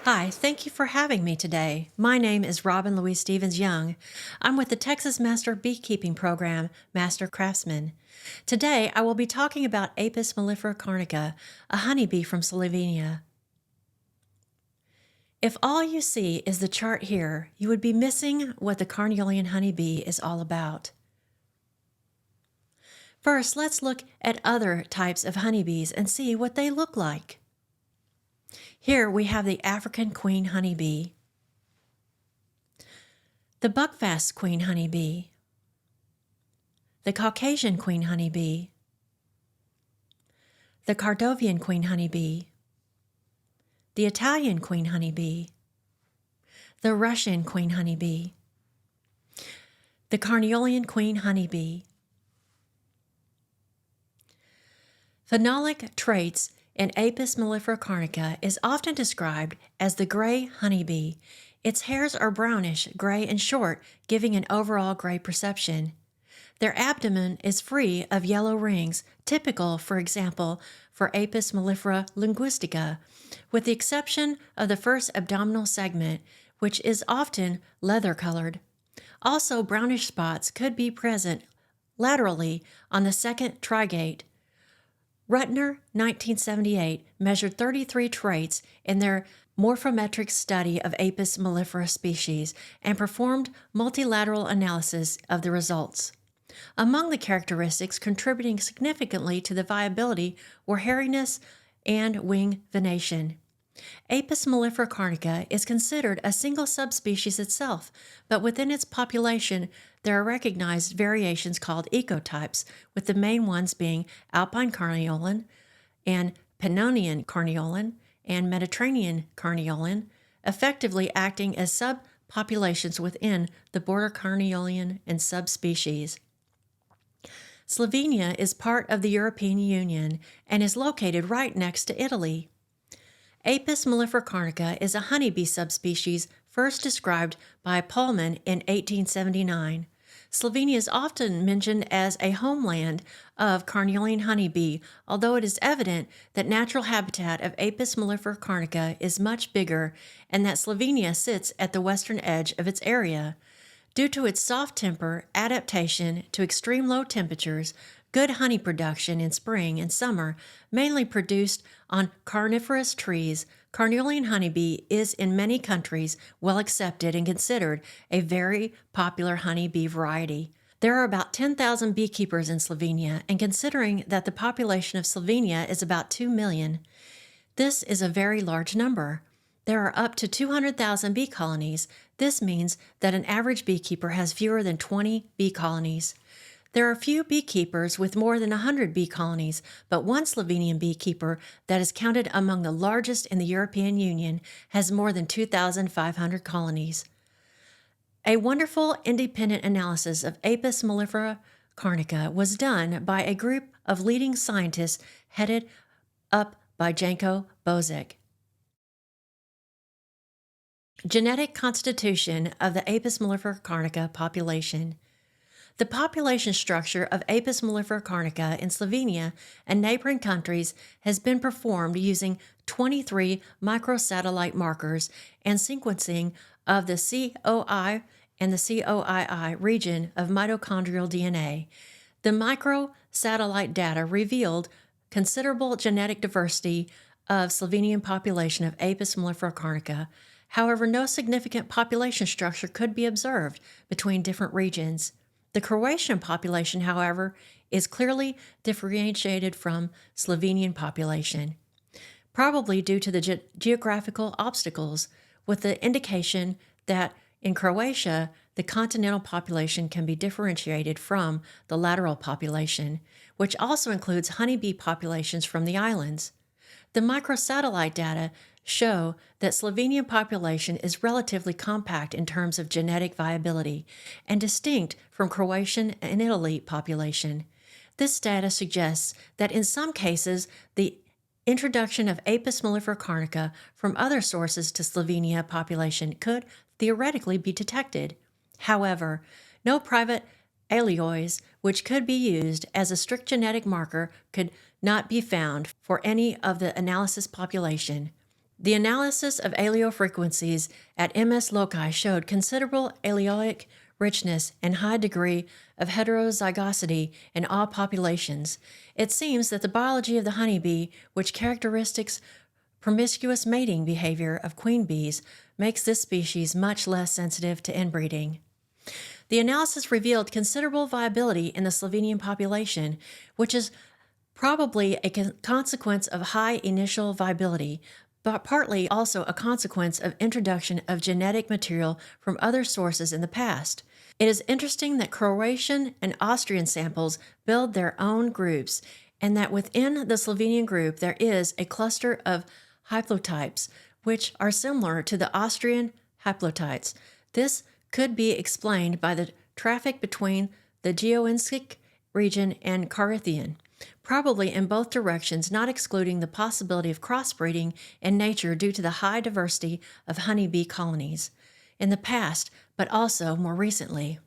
Hi, thank you for having me today. My name is Robin Louise Stevens Young. I'm with the Texas Master Beekeeping Program, Master Craftsman. Today, I will be talking about Apis mellifera carnica, a honeybee from Slovenia. If all you see is the chart here, you would be missing what the Carniolan honeybee is all about. First, let's look at other types of honeybees and see what they look like. Here we have the African queen honeybee, the buckfast queen honeybee, the Caucasian queen honeybee, the Cordovian queen honeybee, the Italian queen honeybee, the Russian queen honeybee, the Carniolan queen honeybee. Phenolic traits in Apis mellifera carnica is often described as the gray honeybee. Its hairs are brownish, gray, and short, giving an overall gray perception. Their abdomen is free of yellow rings, typical, for example, for Apis mellifera linguistica, with the exception of the first abdominal segment, which is often leather-colored. Also, brownish spots could be present laterally on the second trigate. Rutner, 1978, measured 33 traits in their morphometric study of Apis mellifera species and performed multilateral analysis of the results. Among the characteristics contributing significantly to the viability were hairiness and wing venation. Apis mellifera carnica is considered a single subspecies itself, but within its population there are recognized variations called ecotypes, with the main ones being Alpine Carniolan and Pannonian Carniolan and Mediterranean Carniolan, effectively acting as subpopulations within the border Carniolan and subspecies. Slovenia is part of the European Union and is located right next to Italy. Apis mellifera carnica is a honeybee subspecies first described by Pullman in 1879. Slovenia is often mentioned as a homeland of Carniolan honeybee, although it is evident that natural habitat of Apis mellifera carnica is much bigger and that Slovenia sits at the western edge of its area. Due to its soft temper, adaptation to extreme low temperatures, good honey production in spring and summer, mainly produced on carnivorous trees, Carniolan honeybee is in many countries well accepted and considered a very popular honeybee variety. There are about 10,000 beekeepers in Slovenia, and considering that the population of Slovenia is about 2 million, this is a very large number. There are up to 200,000 bee colonies. This means that an average beekeeper has fewer than 20 bee colonies. There are few beekeepers with more than 100 bee colonies, but one Slovenian beekeeper that is counted among the largest in the European Union has more than 2,500 colonies. A wonderful independent analysis of Apis mellifera carnica was done by a group of leading scientists headed up by Janko Bozic. Genetic constitution of the Apis mellifera carnica population. The population structure of Apis mellifera carnica in Slovenia and neighboring countries has been performed using 23 microsatellite markers and sequencing of the COI and the COII region of mitochondrial DNA. The microsatellite data revealed considerable genetic diversity of Slovenian population of Apis mellifera carnica. However, no significant population structure could be observed between different regions. The Croatian population, however, is clearly differentiated from Slovenian population, probably due to the geographical obstacles, with the indication that in Croatia, the continental population can be differentiated from the lateral population, which also includes honeybee populations from the islands. The microsatellite data show that Slovenian population is relatively compact in terms of genetic viability and distinct from Croatian and Italy population. This data suggests that in some cases the introduction of Apis mellifera carnica from other sources to Slovenia population could theoretically be detected. However, no private alleles, which could be used as a strict genetic marker, could not be found for any of the analysis population. The analysis of allele frequencies at MS loci showed considerable allelic richness and high degree of heterozygosity in all populations. It seems that the biology of the honeybee, which characteristics promiscuous mating behavior of queen bees, makes this species much less sensitive to inbreeding. The analysis revealed considerable viability in the Slovenian population, which is probably a consequence of high initial viability, but partly also a consequence of introduction of genetic material from other sources in the past. It is interesting that Croatian and Austrian samples build their own groups, and that within the Slovenian group there is a cluster of haplotypes, which are similar to the Austrian haplotypes. This could be explained by the traffic between the Geoinsic region and Carniolan, probably in both directions, not excluding the possibility of crossbreeding in nature due to the high diversity of honeybee colonies in the past, but also more recently.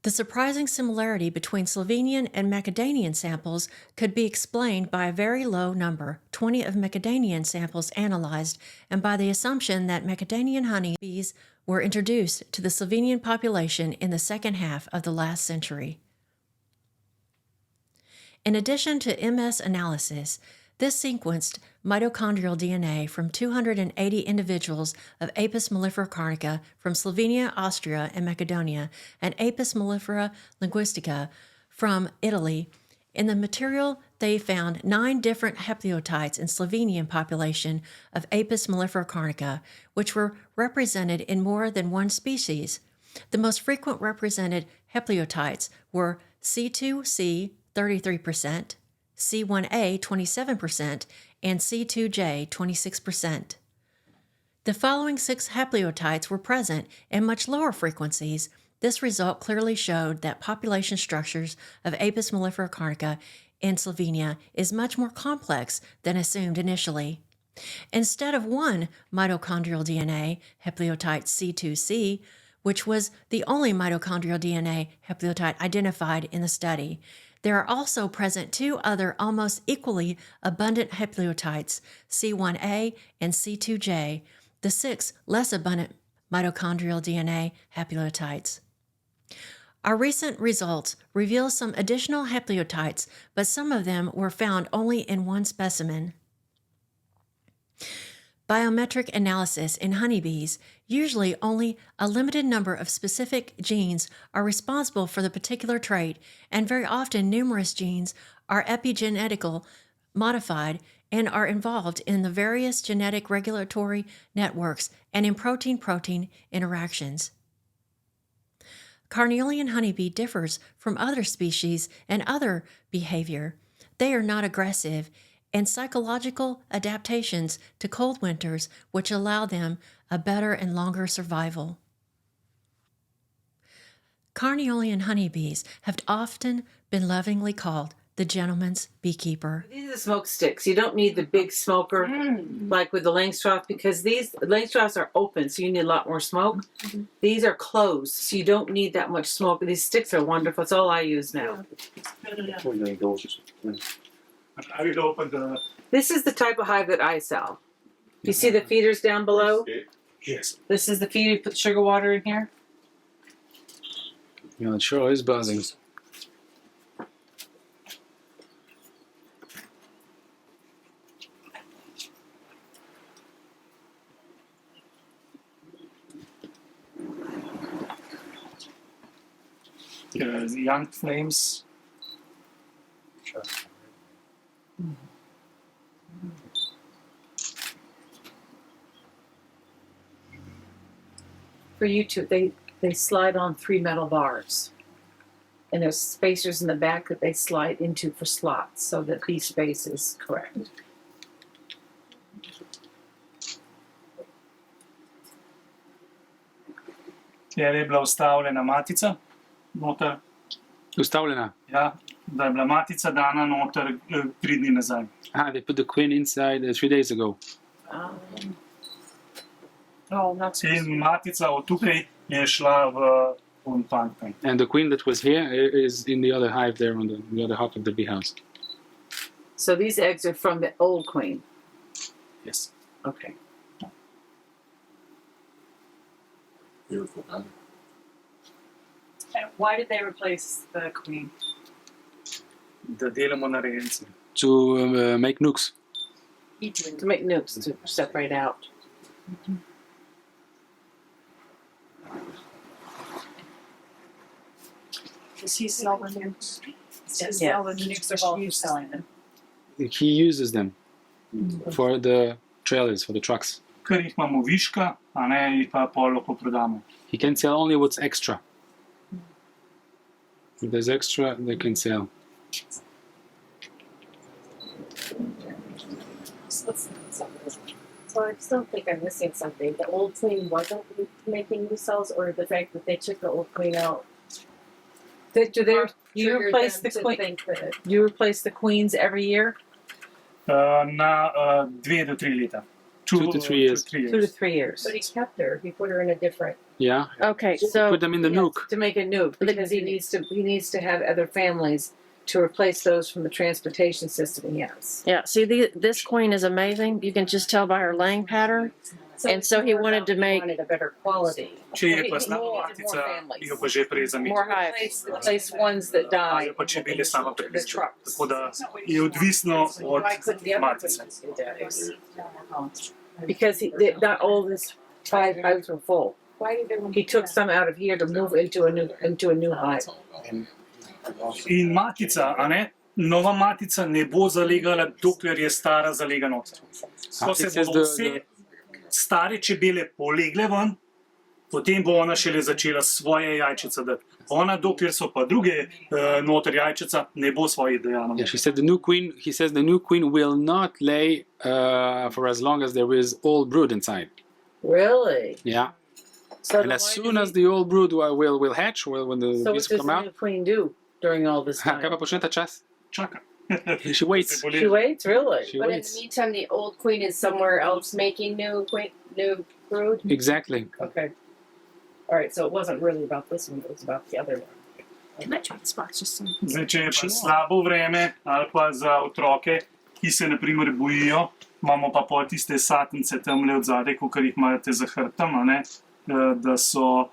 The surprising similarity between Slovenian and Macedonian samples could be explained by a very low number, 20 of Macedonian samples analyzed, and by the assumption that Macedonian honeybees were introduced to the Slovenian population in the second half of the last century. In addition to MS analysis, this sequenced mitochondrial DNA from 280 individuals of Apis mellifera carnica from Slovenia, Austria, and Macedonia, and Apis mellifera linguistica from Italy. In the material, they found 9 different haplotypes in Slovenian population of Apis mellifera carnica, which were represented in more than one species. The most frequent represented haplotypes were C2C 33%, C1A 27%, and C2J 26%. The following 6 haplotypes were present in much lower frequencies. This result clearly showed that population structures of Apis mellifera carnica in Slovenia is much more complex than assumed initially. Instead of one mitochondrial DNA, haplotype C2C, which was the only mitochondrial DNA haplotype identified in the study, there are also present 2 other almost equally abundant haplotypes, C1A and C2J, the 6 less abundant mitochondrial DNA haplotypes. Our recent results reveal some additional haplotypes, but some of them were found only in one specimen. Biometric analysis in honeybees, usually only a limited number of specific genes are responsible for the particular trait, and very often numerous genes are epigenetically modified and are involved in the various genetic regulatory networks and in protein-protein interactions. Carniolan honeybee differs from other species and other behavior. They are not aggressive, and psychological adaptations to cold winters which allow them a better and longer survival. Carniolan honeybees have often been lovingly called the gentleman's beekeeper. These are the smoke sticks. You don't need the big smoker like with the Langstroth, because these Langstroths are open, so you need a lot more smoke. These are closed, so you don't need that much smoke. These sticks are wonderful. It's all I use now. I will open the... This is the type of hive that I sell. You see the feeders down below? Yes. This is the feeder. You put sugar water in here. Yeah, it sure is buzzing. The young flames. For YouTube, they slide on 3 metal bars. And there's spacers in the back that they slide into for slots so that the space is correct. Tja je bila ustavljena matica noter. Ustavljena. Ja, da je bila matica dana noter 3 dni nazaj. Ah, they put the queen inside 3 days ago. Oh, not so. In matica od tukaj je šla v infantne. And the queen that was here is in the other hive there on the other half of the bee house. So these eggs are from the old queen. Yes. Okay. Beautiful, huh? And why did they replace the queen? Da delamo na rejence. To make nukes. To make nukes to separate out. Does he sell the nukes? Does he Yeah. sell the nukes or she's selling them? He uses them for the trailers, for the trucks. Ker jih imamo viška, a ne, jih pa pol lahko prodamo. He can sell only what's extra. If there's extra, they can sell. So I still think I'm missing something. The old queen wasn't making new cells, or the fact that they took the old queen out. You triggered replace them the to queen. think that You replace the queens every year, Na 2 do 3 leta. 2 to 3 years. 2 to 3 years, But he kept her. He put her in a different. Yeah. Okay, so Put them in the nuke. to make a nuke because he needs to have other families to replace those from the transportation system he has. yeah, see, this queen is amazing. You can just tell by her laying pattern. And so he wanted to make wanted a better quality. Če je He pa slaba needed more matica, families. jo pa že prej zamika. more hives. Replace ones that die. Ali pa če bili sama The preklica. trucks. Tako da je odvisno od Why couldn't the other matice. queens do that? Because not all his 5 hives were full. Why did they want He took some out of here to move into a new hive. In matica, a ne, nova matica ne bo zalegala, dokler je stara zalega noter. Ko it se says bodo the- vse stare čebele polegle ven, potem bo ona šele začela svoje jajčice dati. Ona, dokler so pa druge noter jajčica, ne bo svojih dejanj. Yeah, she said the new queen. He says the new queen will not lay for as long as there is old brood inside. Really? Yeah, So and then as why soon did as the old brood will hatch, when the so what bees does come the out, new queen do during all this kaj time? pa počne ta čas? Čaka. She waits. Se boli. She waits, really? She But in the waits. meantime, the old queen is somewhere else making new brood. Exactly. Okay. All right. So it wasn't really about this one. It was about the other one. Can I try this box just some? Zdaj, če je pa slabo vreme ali pa za otroke, ki se naprimer bojijo, imamo pa pol tiste satnice tamle od zadaj, kot jih imate za hrbtom, a ne, da so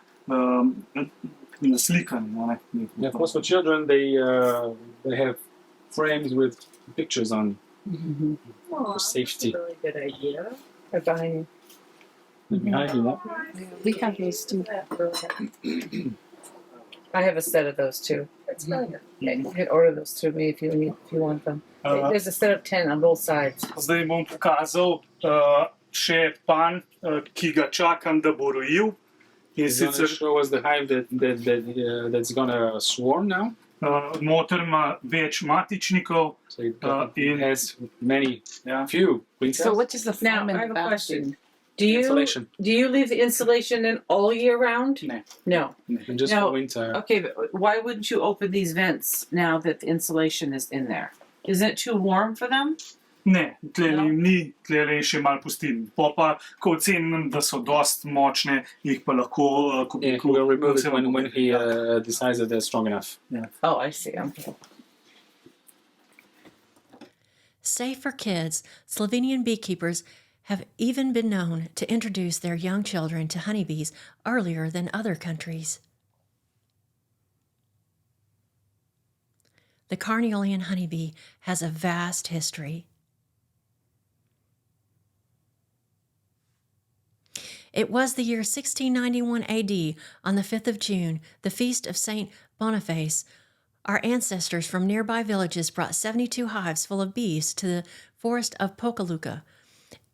naslikani. A ne. Yeah, of course, for children, they have frames with pictures on Oh, for safety. That's a really good idea. They're buying. Behind you, know? We have those too. I have a set of those too. That's brilliant. You can order those through me if you want them. There's a set of 10 on both sides. Zdaj bom pokazal še pan, ki ga čakam, da bo rojil. In He's going to sicer show us the hive that's going to swarm now. noter ima več matičnikov. So it in- has many, Ja. few queen So cells. what does the Now, foam I and have a back question. do? Insulation. Do you leave the insulation in all year round? Ne. No. And just Now- for winter. Okay, but why wouldn't you open these vents now that the insulation is in there? Isn't it too warm for them? Ne, tlele jim ni, tlele jim še malo pustim. Po pa, ko ocenim, da so dost močne, jih pa lahko... Yeah, he will remove it when he decides that they're strong enough. Oh, I see. Okay. Safe for kids, Slovenian beekeepers have even been known to introduce their young children to honeybees earlier than other countries. The Carniolan honeybee has a vast history. It was the year 1691 AD, on the 5th of June, the feast of Saint Boniface. Our ancestors from nearby villages brought 72 hives full of bees to the forest of Pokaluka.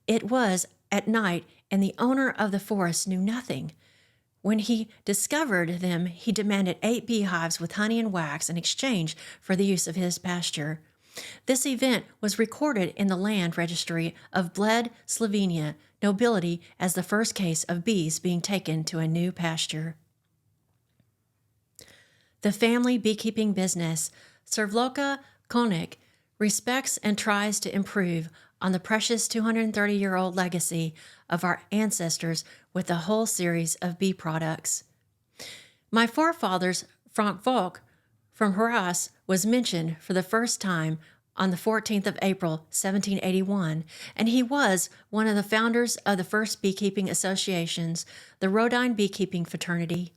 It was at night, and the owner of the forest knew nothing. When he discovered them, he demanded 8 beehives with honey and wax in exchange for the use of his pasture. This event was recorded in the land registry of Bled, Slovenia, nobility as the first case of bees being taken to a new pasture. The family beekeeping business, Servloka Konik, respects and tries to improve on the precious 230-year-old legacy of our ancestors with a whole series of bee products. My forefathers, Frank Volk from Hras, was mentioned for the first time on the 14th of April, 1781, and he was one of the founders of the first beekeeping associations, the Rhodine Beekeeping Fraternity.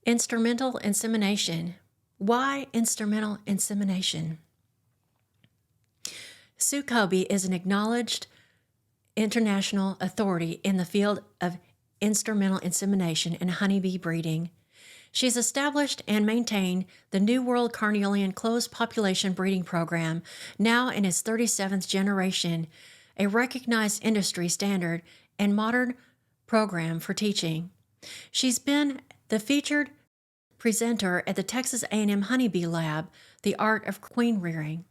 Instrumental insemination. Why instrumental insemination? Sue Kobe is an acknowledged international authority in the field of instrumental insemination and honeybee breeding. She's established and maintained the New World Carniolan closed population breeding program, now in its 37th generation, a recognized industry standard and modern program for teaching. She's been the featured presenter at the Texas A&M Honeybee Lab, The Art of Queen Rearing.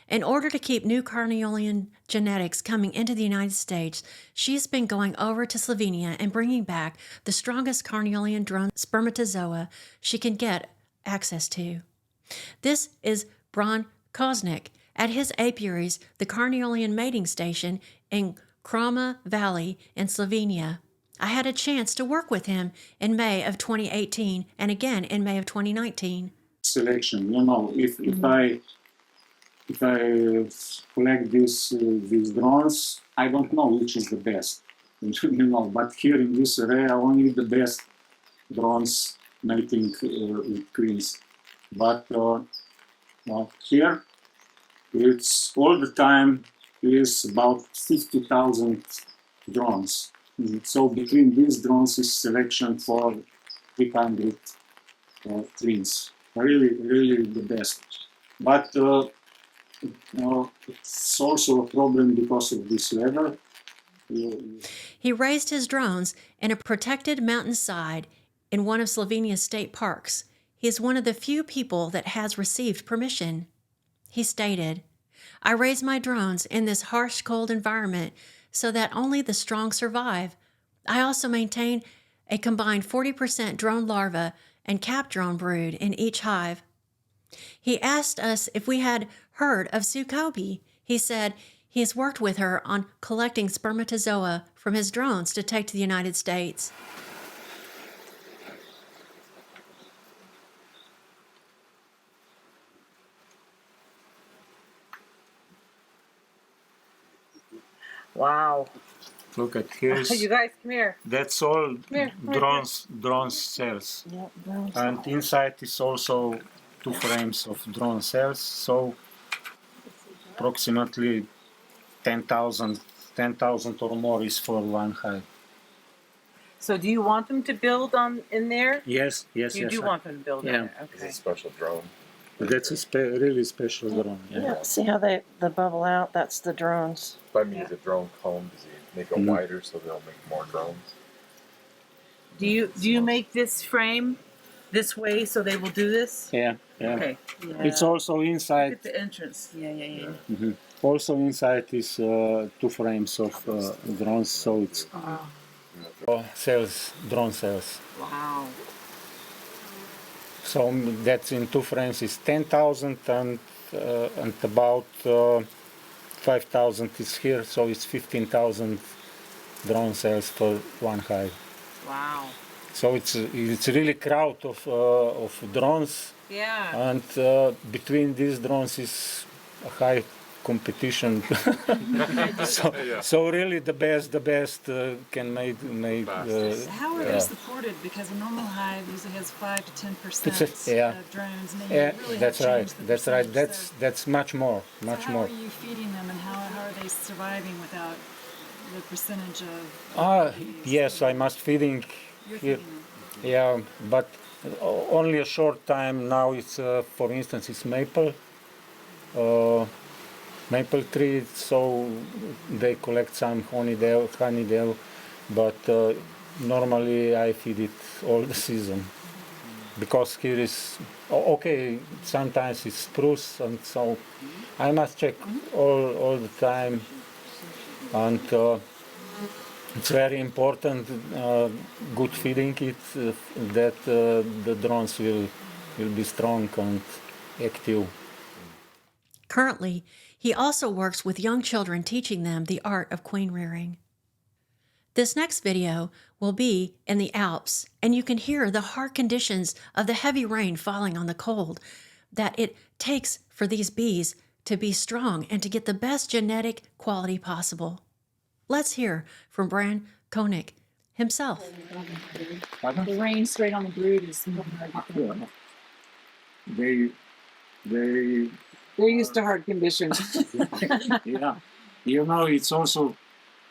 In order to keep new Carniolan genetics coming into the United States, she's been going over to Slovenia and bringing back the strongest Carniolan drone spermatozoa she can get access to. This is Bron Kosnick at his apiaries, the Carniolan mating station in Krama Valley in Slovenia. I had a chance to work with him in May of 2018 and again in May of 2019. Selection, if I collect these drones, I don't know which is the best, but here in this area only the best drones mating with queens. But here it's all the time is about 50,000 drones. So between these drones is selection for 300 queens. Really the best. But it's also a problem because of this weather. He raised his drones in a protected mountainside in one of Slovenia's state parks. He is one of the few people that has received permission. He stated, "I raise my drones in this harsh, cold environment so that only the strong survive. I also maintain a combined 40% drone larva and cap drone brood in each hive." He asked us if we had heard of Sue Kobe. He said he has worked with her on collecting spermatozoa from his drones to take to the United States. Wow. Look at here's You guys, come here. that's all here. drone cells, Yep, drones. and inside is also 2 frames of drone cells. So approximately 10,000 or more is for one hive. So do you want them to build in there? Yes. You do want them to build in Yeah. there. It's a Okay. special drone. That's a really special drone. Yeah, see how they bubble out? That's the drones. If I mean the drone comb, does he make it wider so they'll make more drones? Do you make this frame this way so they will do this? Yeah. Okay. It's also Look inside. at the entrance. Yeah. Also inside is 2 frames of drones, so it's drone cells. Wow. So that's in 2 frames is 10,000 and about 5,000 is here, so it's 15,000 drone cells for one hive. Wow. So it's really crowd of drones, Yeah. and between these drones is a high competition. so really the best can make. How are they supported? Because a normal hive usually has 5 to 10% Yeah. drones, and Yeah, they really that's have right. changed the That's right. percentage. That's much more. So how are you feeding them, and how are they surviving without the percentage of? Yes, I must feeding You're here. feeding them. Yeah, but only a short time now. It's for instance, it's maple tree. So they collect some honeydew, but normally I feed it all the season because here is okay. Sometimes it's spruce, and so I must check all the time, and it's very important. Good feeding it that the drones will be strong and active. Currently, He also works with young children, teaching them the art of queen rearing. This next video will be in the Alps, and you can hear the hard conditions of the heavy rain falling on the cold that it takes for these bees to be strong and to get the best genetic quality possible. Let's hear from Bran Koenig himself. The rain straight on the brood is They They're used to hard conditions. yeah. You know, it's also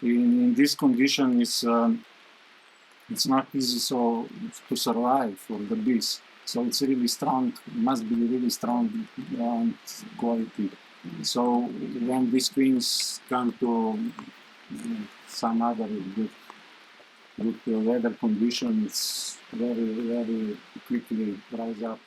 in this condition, it's not easy so to survive for the bees. So it's really strong, must be really strong quality. So when these queens come to some other good weather conditions, very quickly rise up.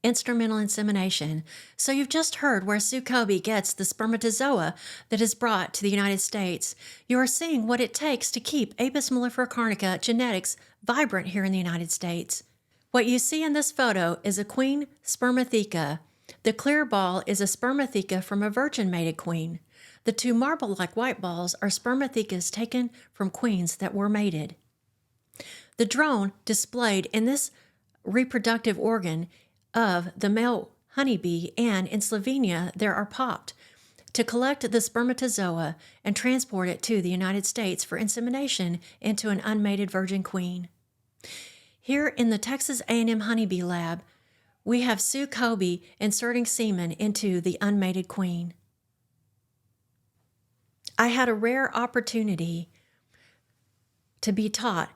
Instrumental insemination. So you've just heard where Sue Kobe gets the spermatozoa that is brought to the United States. You are seeing what it takes to keep Apis mellifera carnica genetics vibrant here in the United States. What you see in this photo is a queen spermatheca. The clear ball is a spermatheca from a virgin mated queen. The two marble-like white balls are spermathecas taken from queens that were mated. The drone displayed in this reproductive organ of the male honeybee, and in Slovenia there are popped to collect the spermatozoa and transport it to the United States for insemination into an unmated virgin queen. Here in the Texas A&M Honeybee Lab, we have Sue Kobe inserting semen into the unmated queen. I had a rare opportunity to be taught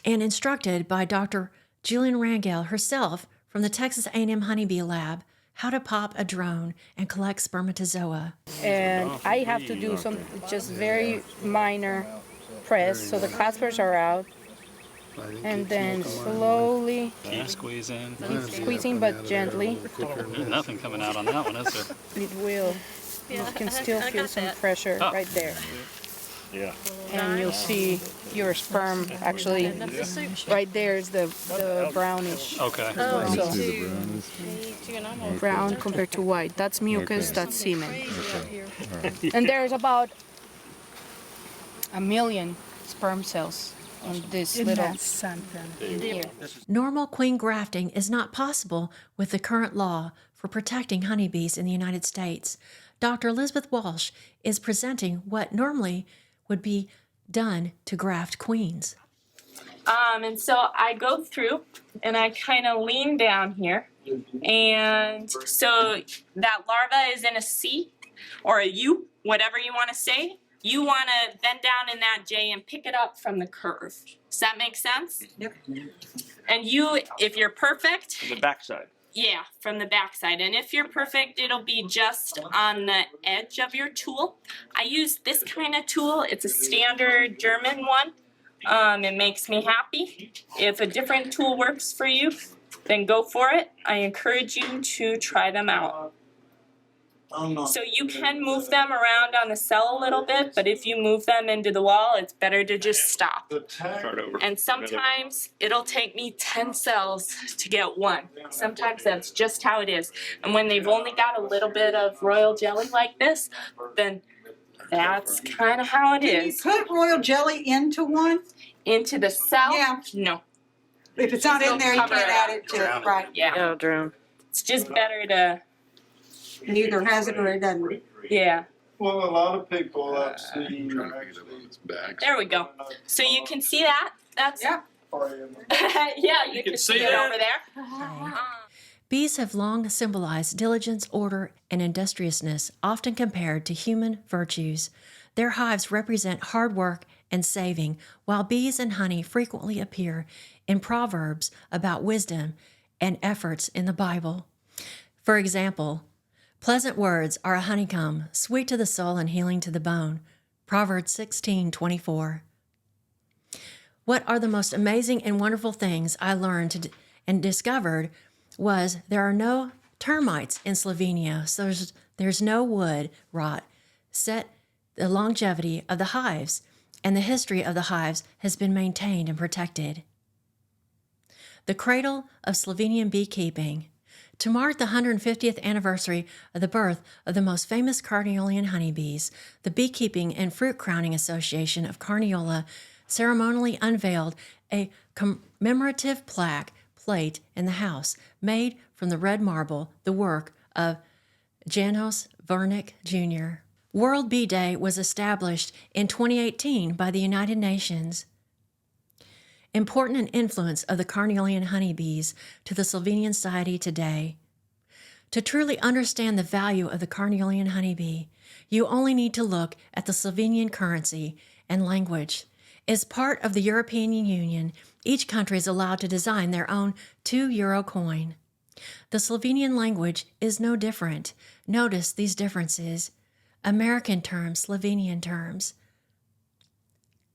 and instructed by Dr. Julian Rangel herself from the Texas A&M Honeybee Lab how to pop a drone and collect spermatozoa. And I have to do some just very minor press so the claspers are out, and then slowly Keep squeezing. squeezing but gently. There's nothing coming out on that one, is there? It will. You can still feel some pressure right there. Yeah. And you'll see your sperm actually right there is the brownish. Okay. So brown compared to white. That's mucus, that's semen. And there's about 1 million sperm cells in this little here. Normal queen grafting is not possible with the current law for protecting honeybees in the United States. Dr. Elizabeth Walsh is presenting what normally would be done to graft queens. And so I go through and I kind of lean down here. And so that larva is in a C or a U, whatever you want to say. You want to bend down in that J and pick it up from the curve. Does that make sense? Yep. And you, if you're perfect, The backside. yeah, from the backside. And if you're perfect, it'll be just on the edge of your tool. I use this kind of tool. It's a standard German one. It makes me happy. If a different tool works for you, then go for it. I encourage you to try them out. So you can move them around on the cell a little bit, but if you move them into the wall, it's better to just stop. Start over. And sometimes it'll take me 10 cells to get one. Sometimes that's just how it is. And when they've only got a little bit of royal jelly like this, then that's kind of how it is. Can you put royal jelly into one? Into the cell? Yeah. No. If it's not in there, you can't add it to it, right? Yeah. Oh, drone. It's just better to, It either has it or it doesn't. yeah. Well, a lot of people I've seen There we go. So you can see that? That's, Yeah. yeah, you can see it over there. Bees have long symbolized diligence, order, and industriousness, often compared to human virtues. Their hives represent hard work and saving, while bees and honey frequently appear in proverbs about wisdom and efforts in the Bible. For example, pleasant words are a honeycomb, sweet to the soul and healing to the bone. Proverbs 16:24. What are the most amazing and wonderful things I learned and discovered was there are no termites in Slovenia, so there's no wood rot. Set the longevity of the hives, and the history of the hives has been maintained and protected. The cradle of Slovenian beekeeping. To mark the 150th anniversary of the birth of the most famous Carniolan honeybees, the Beekeeping and Fruit Crowning Association of Carniola ceremonially unveiled a commemorative plate in the house made from the red marble, the work of Janos Vernick Jr. World Bee Day was established in 2018 by the United Nations. Important and influence of the Carniolan honeybees to the Slovenian society today. To truly understand the value of the Carniolan honeybee, you only need to look at the Slovenian currency and language. As part of the European Union, each country is allowed to design their own €2 coin. The Slovenian language is no different. Notice these differences. American terms, Slovenian terms.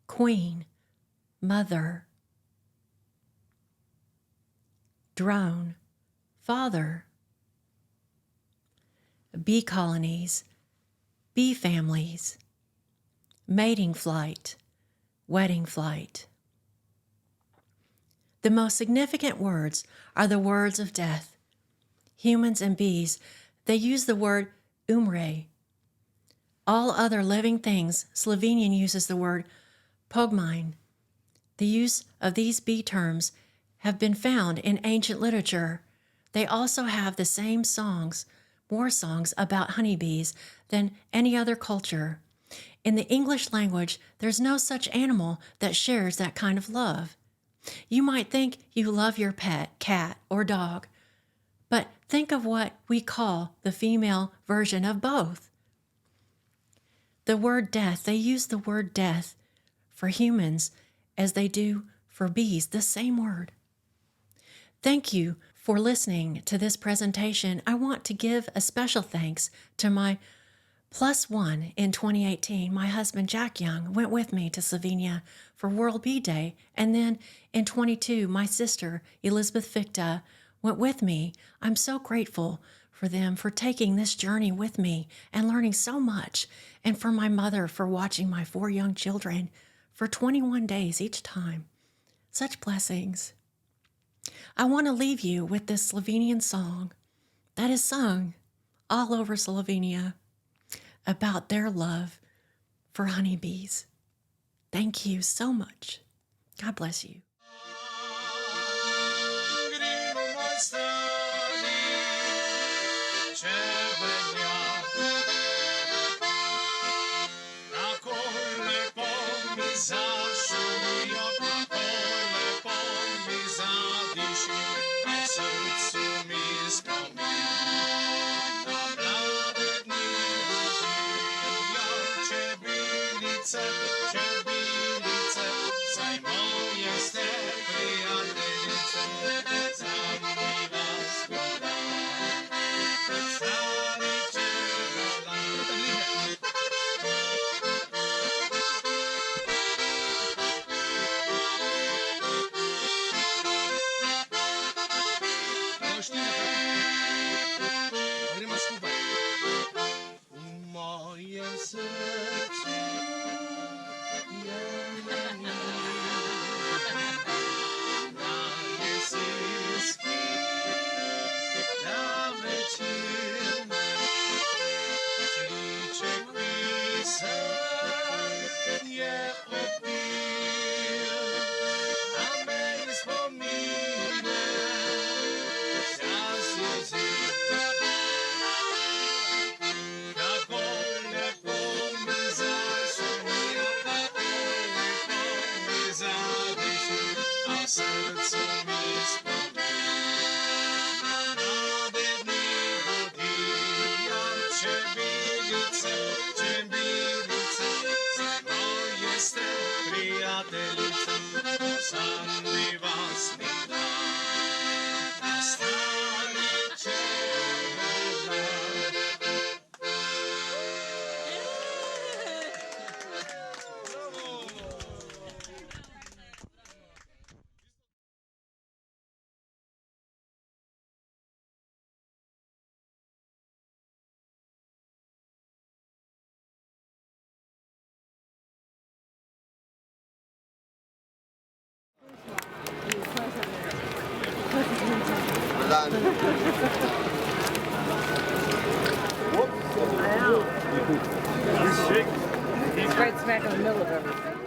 Queen, mother. Drone, father. Bee colonies, bee families. Mating flight, wedding flight. The most significant words are the words of death. Humans and bees, they use the word umre. All other living things, Slovenian uses the word pogmine. The use of these bee terms have been found in ancient literature. They also have the same songs, more songs about honeybees than any other culture. In the English language, there's no such animal that shares that kind of love. You might think you love your pet, cat, or dog, but think of what we call the female version of both. The word death, they use the word death for humans as they do for bees, the same word. Thank you for listening to this presentation. I want to give a special thanks to my +1 in 2018. My husband, Jack Young, went with me to Slovenia for World Bee Day. And then in 22, my sister, Elizabeth Fichte, went with me. I'm so grateful for them for taking this journey with me and learning so much. And for my mother for watching my 4 young children for 21 days each time. Such blessings. I want to leave you with this Slovenian song that is sung all over Slovenia about their love for honeybees. Thank you so much. God bless you. Moje srce done. He's right smack in the middle of everything.